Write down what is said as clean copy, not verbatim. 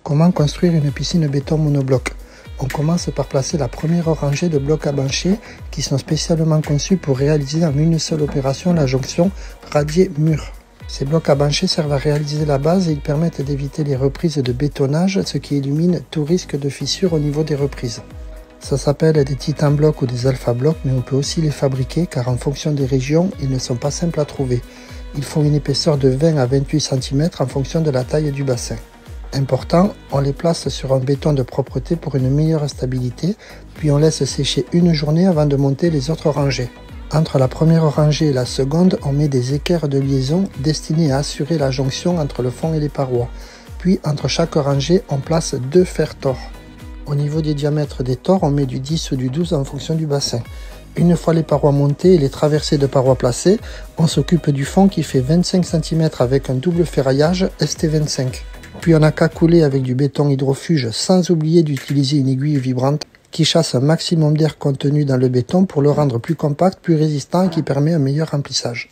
Comment construire une piscine béton monobloc? On commence par placer la première rangée de blocs à bancher qui sont spécialement conçus pour réaliser en une seule opération la jonction radier-mur. Ces blocs à bancher servent à réaliser la base et ils permettent d'éviter les reprises de bétonnage, ce qui élimine tout risque de fissure au niveau des reprises. Ça s'appelle des titans blocs ou des alpha blocs, mais on peut aussi les fabriquer car en fonction des régions, ils ne sont pas simples à trouver. Ils font une épaisseur de 20 à 28 cm en fonction de la taille du bassin. Important, on les place sur un béton de propreté pour une meilleure stabilité, puis on laisse sécher une journée avant de monter les autres rangées. Entre la première rangée et la seconde, on met des équerres de liaison destinés à assurer la jonction entre le fond et les parois. Puis entre chaque rangée, on place 2 fers tors. Au niveau des diamètres des tors, on met du 10 ou du 12 en fonction du bassin. Une fois les parois montées et les traversées de parois placées, on s'occupe du fond qui fait 25 cm avec un double ferraillage ST25. Puis on n'a qu'à couler avec du béton hydrofuge sans oublier d'utiliser une aiguille vibrante qui chasse un maximum d'air contenu dans le béton pour le rendre plus compact, plus résistant et qui permet un meilleur remplissage.